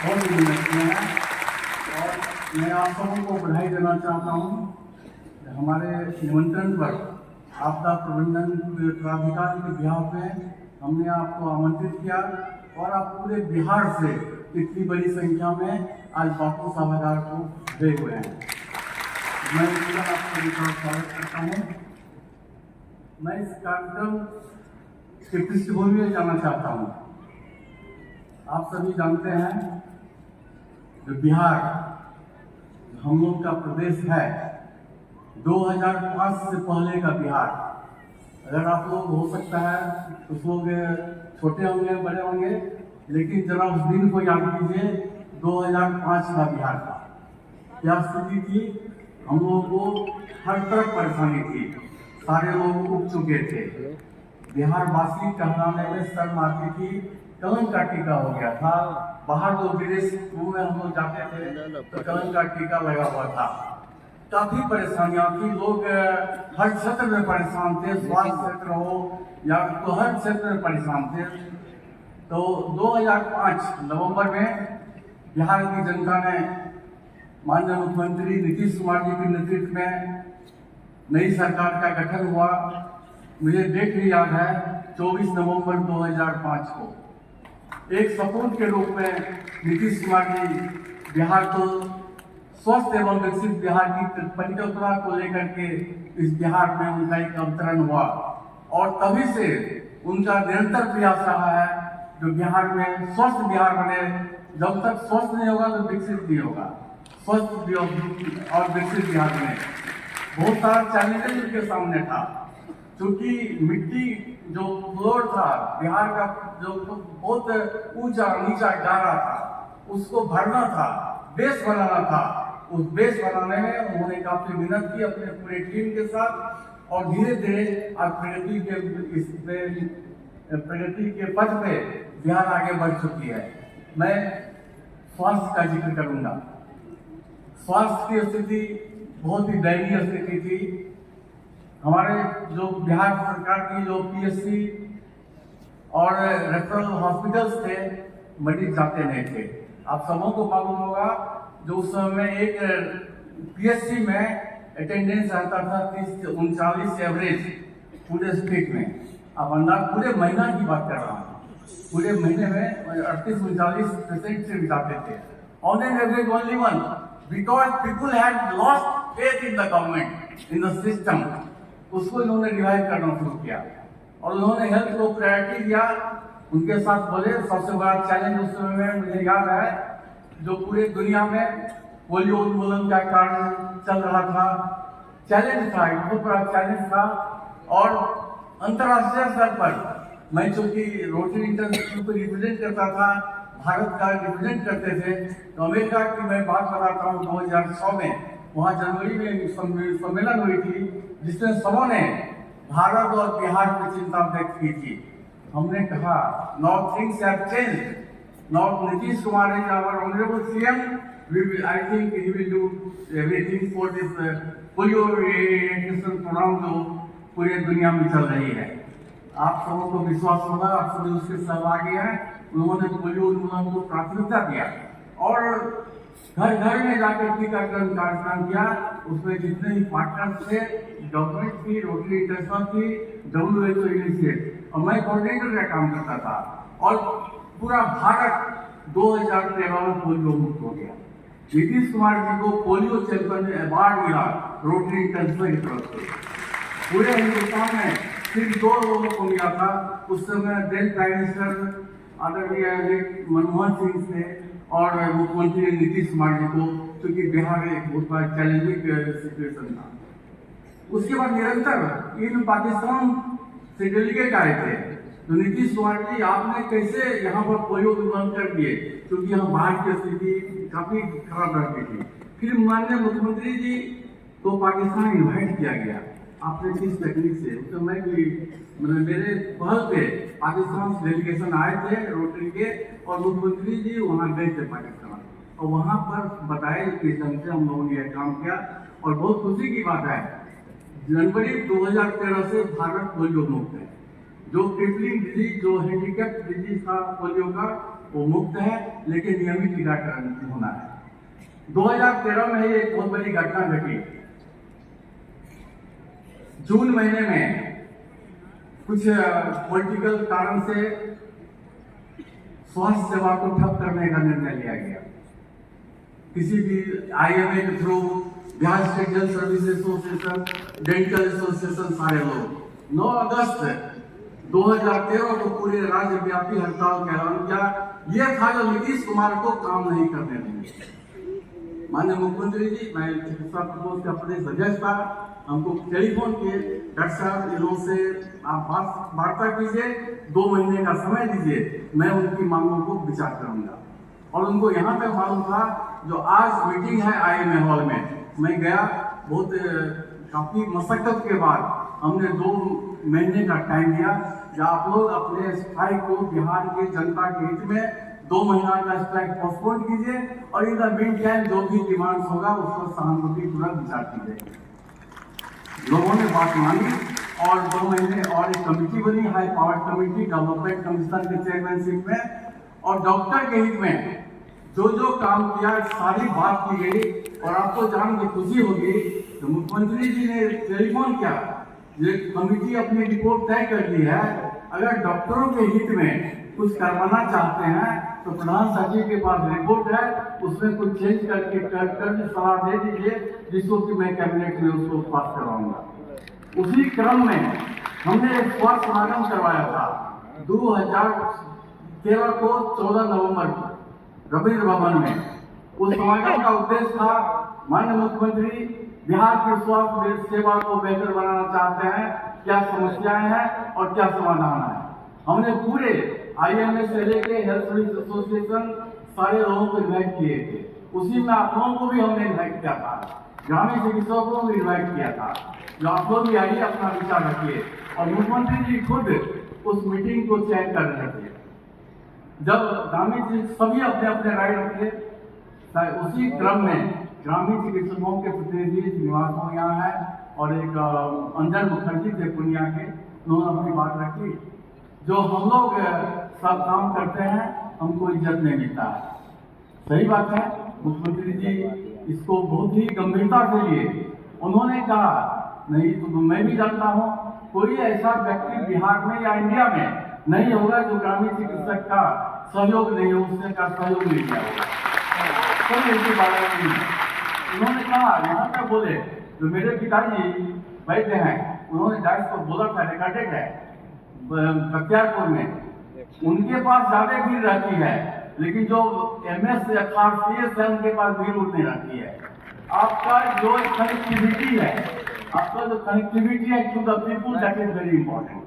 बहुत ही मेहनत किए हैं और मैं आप सबों को बधाई देना चाहता हूँ। हमारे निमंत्रण पर आपदा प्रबंधन प्राधिकार के बिहाफ में हमने आपको आमंत्रित किया और आप पूरे बिहार से इतनी बड़ी संख्या में आज बापू सभागार को दे हुए हैं। मैं पूरा आपका स्वागत करता हूँ। मैं इस कार्यक्रम की पृष्ठभूमि में जाना चाहता हूँ। आप सभी जानते हैं जो बिहार हम लोग का प्रदेश है, 2005 से पहले का बिहार। अगर आप लोग हो सकता है कुछ लोग छोटे होंगे बड़े होंगे, लेकिन जरा उस दिन को याद कीजिए, 2005 का बिहार था। क्या स्थिति थी? हम लोगों को हर तरफ परेशानी थी, सारे लोग उग चुके थे। बिहार वासी कहलाने में शर्म आती थी, कलंक का टीका हो गया था। बाहर जो विदेश में हम लोग जाते थे तो कलंक का टीका लगा हुआ था। काफी परेशानियां थी, लोग हर क्षेत्र में परेशान थे, स्वास्थ्य क्षेत्र हो या तो हर क्षेत्र में परेशान थे। तो 2005 नवंबर में बिहार की जनता ने माननीय मुख्यमंत्री नीतीश कुमार जी के नेतृत्व में नई सरकार का गठन हुआ। मुझे डेट भी याद है, 24 नवंबर 2005 को। एक सपूत के रूप में नीतीश कुमार जी बिहार को स्वस्थ एवं विकसित बिहार की परिकल्पना को लेकर के इस बिहार में उनका एक अवतरण हुआ और तभी से उनका निरंतर प्रयास रहा है जो बिहार में स्वस्थ बिहार बने। जब तक स्वस्थ नहीं होगा तो विकसित नहीं होगा। स्वस्थ और विकसित बिहार में बहुत सारा चैलेंजेस उनके सामने था, क्योंकि मिट्टी जो फ्लोर था बिहार का, जो बहुत ऊंचा नीचा गारा था, उसको भरना था, बेस बनाना था। उस बेस बनाने में उन्होंने काफी मेहनत की अपने पूरे टीम के साथ और धीरे धीरे आज प्रगति के पथ पे बिहार आगे बढ़ चुकी है। मैं स्वास्थ्य का जिक्र करूंगा। स्वास्थ्य की स्थिति बहुत ही दयनीय स्थिति थी। हमारे जो बिहार सरकार की जो पीएससी और रेफरल हॉस्पिटल्स थे, मरीज जाते नहीं थे। आप सबों को मालूम होगा जो उस समय एक पीएससी में अटेंडेंस आता था 30 से 39 एवरेज पूरे स्टेट में। अब अंदाज पूरे महीना की बात कर रहा हूँ, पूरे महीने में 38-39% से जाते थे। On an average only one, because people had lost faith in the government, in the system. उसको इन्होंने रिवाइव करना शुरू किया और उन्होंने हेल्थ को प्रायोरिटी दिया। उनके साथ बोले सबसे बड़ा चैलेंज उस समय में मुझे याद है, जो पूरे दुनिया में पोलियो उन्मूलन का कारण चल रहा था, चैलेंज था, एक बहुत बड़ा चैलेंज था। और अंतर्राष्ट्रीय स्तर पर मैं चूंकि रोटरी इंटरनेशनल को रिप्रेजेंट करता था, भारत का रिप्रेजेंट करते थे, तो अमेरिका की मैं बात बताता हूँ 2006 में वहाँ जनवरी में सम्मेलन हुई थी, जिसमें सबों ने भारत और बिहार की चिंता व्यक्त की थी। हमने कहा now things have changed, now Nitish Kumar is our honourable CM, I think he will do everything for this polio eradication programme जो पूरी दुनिया में चल रही है। आप सबों को विश्वास होगा, आप सभी उसके सहभागी हैं। उन्होंने पोलियो उन्मूलन को प्राथमिकता दिया और घर घर में जाकर टीकाकरण कार्यक्रम किया। उसमें जितने भी पार्टनर्स थे, गवर्नमेंट की, रोटरी इंटरनेशनल की, WHO यूनिसेफ, और मैं कोऑर्डिनेटर का काम करता था। और पूरा भारत 2013 में पोलियो मुक्त हो गया। नीतीश कुमार जी को पोलियो चैंपियन अवार्ड मिला रोटरी इंटरनेशनल की तरफ से। पूरे हिंदुस्तान में सिर्फ 2 लोगों को मिला था। उस समय देन प्राइम मिनिस्टर आदरणीय मनमोहन सिंह थे और मुख्यमंत्री नीतीश कुमार जी को, क्योंकि बिहार एक बहुत बड़ा चैलेंजिंग सिचुएशन था। उसके बाद निरंतर इन पाकिस्तान से डेलीगेट आए थे, तो नीतीश कुमार जी आपने कैसे यहाँ पर पोलियो उन्मूलन कर दिए, क्योंकि यहाँ बाहर की स्थिति काफी खराब रहती थी। फिर माननीय मुख्यमंत्री जी को पाकिस्तान इन्वाइट किया गया। आपने किस टेक्निक से, तो मैं भी मेरे पहल पे पाकिस्तान से डेलीगेशन आए थे रोटरी के, और मुख्यमंत्री जी वहाँ गए थे पाकिस्तान, और वहाँ पर बताए किस ढंग से हम लोगों ने यह काम किया। और बहुत खुशी की बात है, जनवरी 2013 से भारत पोलियो मुक्त है। जो क्रिपलिंग डिजीज, जो हैंडीकैप डिजीज था पोलियो का, वो मुफ्त है, लेकिन नियमित टीकाकरण होना है। 2013 में एक बहुत बड़ी घटना घटी। जून महीने में कुछ पॉलिटिकल कारण से स्वास्थ्य सेवा को ठप करने का निर्णय लिया गया। किसी भी IMA के through Bihar state health service association, dental association, सारे लोग 9 अगस्त 2013 को पूरे राज्यव्यापी हड़ताल का ऐलान किया। यह था जो नीतीश कुमार को काम नहीं करने देंगे। माननीय मुख्यमंत्री जी, मैं चिकित्सा प्रकोष्ठ का प्रदेश अध्यक्ष था, हमको टेलीफोन किए, डॉक्टर साहब इन लोगों से आप वार्ता कीजिए, 2 महीने का समय दीजिए, मैं उनकी मांगों को विचार करूंगा। और उनको यहाँ तक मालूम था, जो आज मीटिंग है IMA हॉल में, मैं गया, बहुत काफी मशक्कत के बाद हमने 2 महीने का टाइम दिया कि आप लोग अपने स्ट्राइक को बिहार के जनता के हित में 2 महीना का स्ट्राइक पोस्टपोन कीजिए और इन द मीन टाइम जो भी डिमांड्स होगा उसको सहानुभूतिपूर्वक विचार कीजिए। लोगों ने बात मानी और 2 महीने और एक कमेटी बनी, high power committee, development commission के चेयरमैनशिप में, और डॉक्टर के हित में जो काम किया सारी बात की गई। और आपको जान के खुशी होगी तो मुख्यमंत्री जी ने टेलीफोन किया, ये कमेटी अपनी रिपोर्ट तय कर ली है, अगर डॉक्टरों के हित में कुछ करवाना चाहते हैं तो प्रधान सचिव के पास रिपोर्ट है, उसमें कुछ चेंज करके कर सलाह दे दीजिए, जिसको कि मैं कैबिनेट में उसको पास करवाऊंगा। उसी क्रम में हमने एक स्वास्थ्य समागम करवाया था 2013 को 14 नवंबर को रविंद्र भवन में। उस समागम का उद्देश्य था, माननीय मुख्यमंत्री बिहार की स्वास्थ्य सेवा को बेहतर बनाना चाहते हैं, क्या समस्याएं हैं और क्या समाधान है। हमने पूरे IMA से लेके हेल्थ सर्विस एसोसिएशन सारे लोगों को इन्वाइट किए थे। उसी में आप लोगों को भी हमने इन्वाइट किया था, ग्रामीण चिकित्सकों को भी इन्वाइट किया था, जो आप लोग भी आइए अपना विचार रखिए। और मुख्यमंत्री जी खुद उस मीटिंग को चेक कर रहे थे। जब ग्रामीण सभी अपने अपने राय रखे, उसी क्रम में ग्रामीण चिकित्सकों के प्रतिनिधि निवासों यहाँ है और एक अंजन मुखर्जी थे पूर्णिया के, उन्होंने अपनी बात रखी। जो हम लोग सब काम करते हैं हमको इज्जत नहीं मिलता है, सही बात है। मुख्यमंत्री जी इसको बहुत ही गंभीरता से लिए। उन्होंने कहा नहीं तो मैं भी जानता हूँ, कोई ऐसा व्यक्ति बिहार में या इंडिया में नहीं होगा जो ग्रामीण चिकित्सक का सहयोग नहीं हो, उसने का सहयोग नहीं किया होगा। कोई ऐसी बात नहीं। उन्होंने कहा, यहाँ पे बोले जो मेरे पिताजी वैद्य हैं, उन्होंने डायस को बोला था, रिकॉर्डेड है, बख्तियारपुर में उनके पास ज्यादा भीड़ रहती है, लेकिन जो MS या CS है उनके पास भीड़ उतनी रहती है। आपका जो कनेक्टिविटी है, आपका जो कनेक्टिविटी है to the people, that is very important.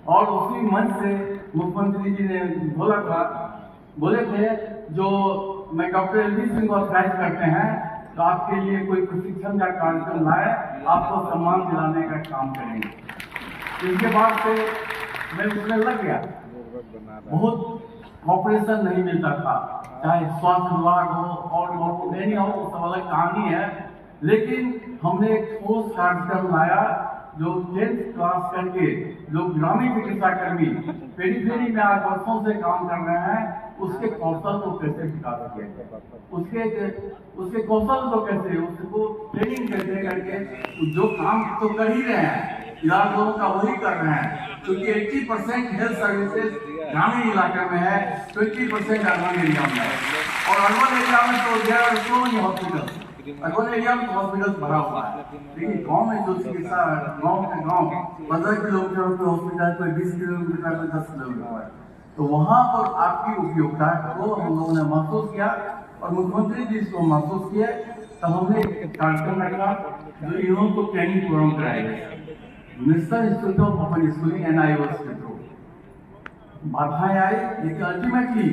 और उसी मंच से मुख्यमंत्री जी ने बोले थे जो मैं डॉक्टर LV सिंह को ऑथराइज करते हैं तो आपके लिए कोई प्रशिक्षण का कार्यक्रम लाए, आपको सम्मान दिलाने का काम करेंगे। इसके बाद से मैं उसमें लग गया। बहुत ऑपरेशन नहीं मिलता था, चाहे स्वास्थ्य विभाग हो और नहीं हो, वो सब अलग कहानी है। लेकिन हमने एक ठोस कार्यक्रम लाया जो 10th क्लास करके जो ग्रामीण चिकित्सा कर्मी पेरीफेरी में आज वर्षों से काम कर रहे हैं, उसके कौशल को कैसे विकास किया, उसके कौशल को कैसे, उसको ट्रेनिंग कैसे करके जो काम तो कर ही रहे हैं, इलाज लोगों का वही कर रहे हैं। क्योंकि 80% हेल्थ सर्विसेज ग्रामीण इलाके में है, 20% अर्बन एरिया में है। और अर्बन एरिया में तो there are so many hospital, urban area में हॉस्पिटल भरा हुआ है, लेकिन गांव में जो चिकित्सा, गांव 15 किलोमीटर पे हॉस्पिटल, कोई 20 किलोमीटर पे 10 किलोमीटर है, तो वहां पर आपकी उपयोगिता को हम लोगों ने महसूस किया और मुख्यमंत्री जी इसको महसूस किए। तब हमने कार्यक्रम रखा जो इन लोगों को ट्रेनिंग प्रोग्राम कराएंगे, national institute of open schooling NIOS के थ्रू। बाधाएं आई, लेकिन अल्टीमेटली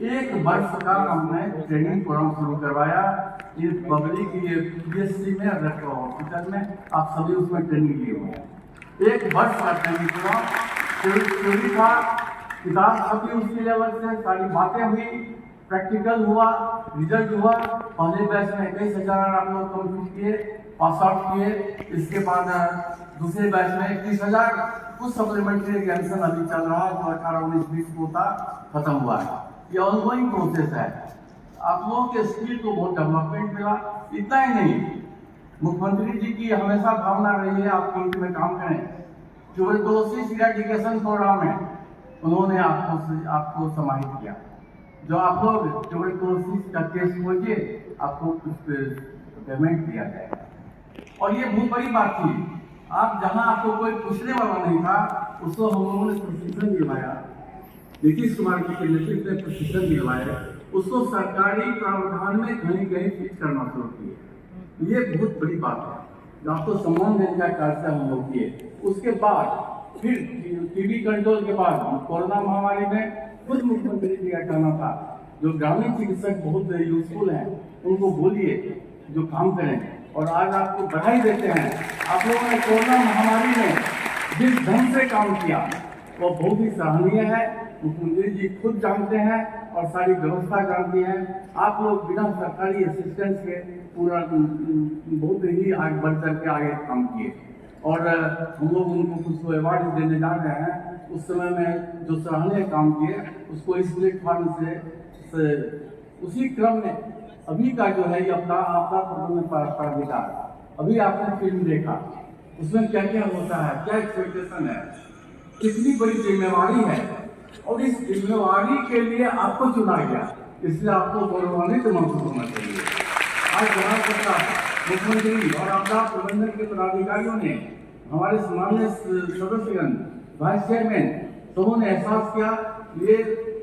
1 वर्ष का हमने ट्रेनिंग प्रोग्राम शुरू करवाया। इस पब्लिक ये PSC में रेफरल हॉस्पिटल में आप सभी उसमें ट्रेनिंग लिए हुए हैं। 1 वर्ष का ट्रेनिंग प्रोग्राम, थ्योरी था, किताब छपी उसकी लेवल से, सारी बातें हुई, प्रैक्टिकल हुआ, रिजल्ट हुआ। पहले बैच में 21,000 आप लोग कंप्लीट किए, पास आउट किए। इसके बाद दूसरे बैच में 31,000। कुछ सप्लीमेंट्री एग्जामिनेशन अभी चल रहा है जो 18, 19, 20 को था, खत्म हुआ है। ये ऑनगोइंग प्रोसेस है। आप लोगों के स्किल को बहुत डेवलपमेंट मिला। इतना ही नहीं, मुख्यमंत्री जी की हमेशा भावना रही है आप फील्ड में काम करें। ट्यूबरकुलोसिस इरेडिकेशन प्रोग्राम है, उन्होंने आपको समाहित किया। जो आप लोग ट्यूबरकुलोसिस का केस खोजिए, आपको कुछ पेमेंट दिया जाएगा। और ये बहुत बड़ी बात थी। आप जहां आपको कोई पूछने वाला नहीं था, उसको हम लोगों ने प्रशिक्षण दिलवाया। नीतीश कुमार जी के नेतृत्व में प्रशिक्षण दिलवाया, उसको सरकारी प्रावधान में कहीं कहीं फिट करना शुरू किए। ये बहुत बड़ी बात है, आपको सम्मान देने का कार्य हम लोग किए। उसके बाद फिर टीबी कंट्रोल के बाद कोरोना महामारी में खुद मुख्यमंत्री जी का कहना था, जो ग्रामीण चिकित्सक बहुत यूजफुल हैं, उनको बोलिए जो काम करें। और आज आपको बधाई देते हैं, आप लोगों ने कोरोना महामारी में जिस ढंग से काम किया वो बहुत ही सराहनीय है। मुख्यमंत्री जी खुद जानते हैं और सारी व्यवस्था जानती हैं। आप लोग बिना सरकारी असिस्टेंस के पूरा बहुत ही आगे बढ़ चढ़ के आगे काम किए। और हम लोग उनको कुछ अवार्ड देने जा रहे हैं। उस समय में जो सराहनीय काम किए उसको इस प्लेटफॉर्म से उसी क्रम में अभी का जो है आपदा प्रबंधन प्राधिकार, अभी आपने फिल्म देखा, उसमें क्या क्या होता है, क्या एक्सपेक्टेशन है, कितनी बड़ी जिम्मेवारी है। और इस जिम्मेवारी के लिए आपको चुना गया, इसलिए आपको गौरवान्वित महसूस होना चाहिए। आज जहाँ तक मुख्यमंत्री और आपदा प्रबंधन के पदाधिकारियों ने, हमारे सामान्य सदस्यगण, वाइस चेयरमैन, सबों ने एहसास किया ये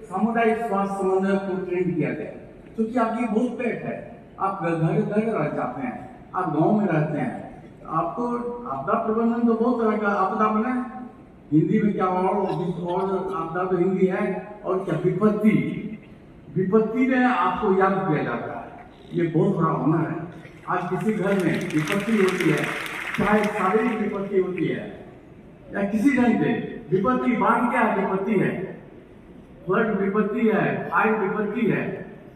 सामुदायिक स्वास्थ्य समन्वय को ट्रेन किया गया। क्योंकि आपकी बहुत पेट है, आप घर घर रह जाते हैं, आप गांव में रहते हैं, आपको आपदा प्रबंधन तो बहुत तरह का आपदा बने, हिंदी में क्या और आपदा तो हिंदी है, और क्या विपत्ति में आपको याद किया जाता है। ये बहुत बड़ा हुनर है। आज किसी घर में विपत्ति होती है, चाहे शारीरिक विपत्ति होती है या किसी ढंग से विपत्ति, बाढ़ क्या विपत्ति है, फ्लड विपत्ति है, फायर विपत्ति है,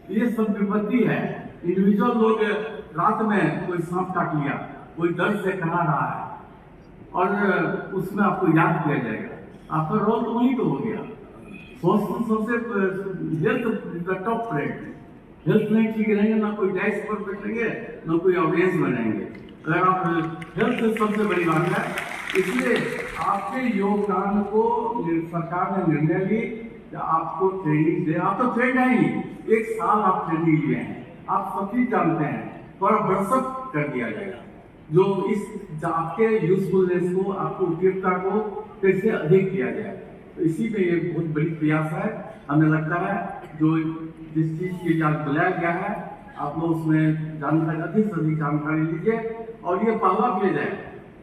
ये सब विपत्ति है। इंडिविजुअल लोग रात में कोई सांप काट लिया, कोई दर्द से कहा रहा है, और उसमें आपको याद किया जाएगा। आपका रोल तो वहीं तो हो गया। स्वास्थ्य सबसे हेल्थ टॉप प्रायोरिटी। हेल्थ नहीं ठीक रहेंगे, ना कोई डेस्क पर बैठेंगे, ना कोई ऑडियंस बनेंगे। अगर आप हेल्थ सबसे बड़ी बात है, इसलिए आपके योगदान को सरकार ने निर्णय ली कि आपको ट्रेनिंग दे। आप तो ट्रेन है ही, 1 साल आप ट्रेनिंग लिए हैं, आप सब चीज जानते हैं, थोड़ा ब्रशअप कर दिया जाएगा, जो इस आपके यूजफुलनेस को, आपको उपयोगिता को कैसे अधिक किया जाए। तो इसी में ये बहुत बड़ी प्रयास है। हमें लगता है जो जिस चीज के लिए आज बुलाया गया है, आप लोग उसमें जानकारी, अधिक से अधिक जानकारी लीजिए और ये पहला फेज है।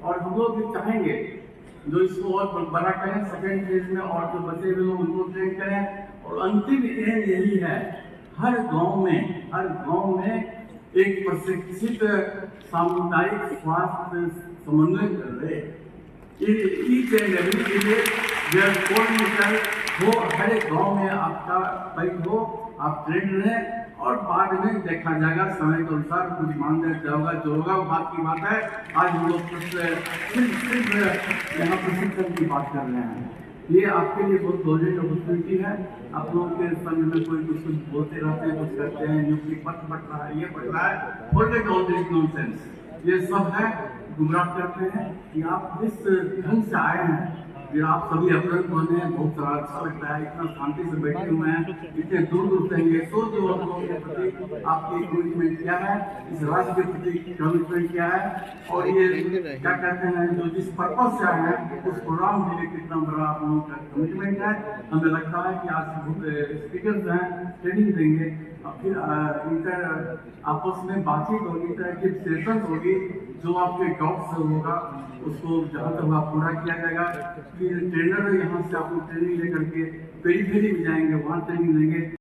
और हम लोग भी चाहेंगे जो इसको और बड़ा करें, सेकेंड फेज में और जो बचे हुए लोग उनको ट्रेन करें। और अंतिम एम यही है, हर गांव में एक प्रशिक्षित सामुदायिक स्वास्थ्य समन्वय कर रहे। ईच एंड एवरी के लिए कोऑर्डिनेटर हो, हर एक गांव में आपका पैक हो, आप ट्रेन रहें, और बाद में देखा जाएगा समय के अनुसार कुछ मानदेय होगा, जो होगा बात की बात है। आज हम लोग सिर्फ यहाँ प्रशिक्षण की बात कर रहे हैं। ये आपके लिए बहुत प्रोजेक्ट अपॉर्चुनिटी है। आप लोगों के समय में कोई कुछ बोलते रहते हैं, कुछ करते हैं, नियुक्ति पत्र बढ़ रहा है, ये बढ़ रहा है, फॉरगेट ऑल दिस नॉनसेंस। ये सब है, गुमराह करते हैं कि आप जिस ढंग से आए हैं, फिर आप सभी अवसर बने हैं, बहुत सारा अच्छा लगता है, इतना शांति से बैठे हुए हैं, इतने दूर दूर से ये सोच जो आप लोगों के प्रति आपकी कमिटमेंट क्या है, इस राज्य के प्रति कमिटमेंट क्या है, और ये क्या कहते हैं जो जिस पर्पज से आए हैं उस प्रोग्राम के लिए कितना बड़ा आप लोगों का कमिटमेंट है। हमें लगता है कि आज स्पीकर हैं ट्रेनिंग देंगे, फिर इंटर आपस में बातचीत होगी, इंटरएक्टिव सेशन होगी, जो आपके डाउट्स होगा उसको जहाँ तक आप पूरा किया जाएगा। फिर ट्रेनर यहाँ से आपको ट्रेनिंग लेकर के पेरीफेरी में जाएंगे, वहाँ ट्रेनिंग लेंगे।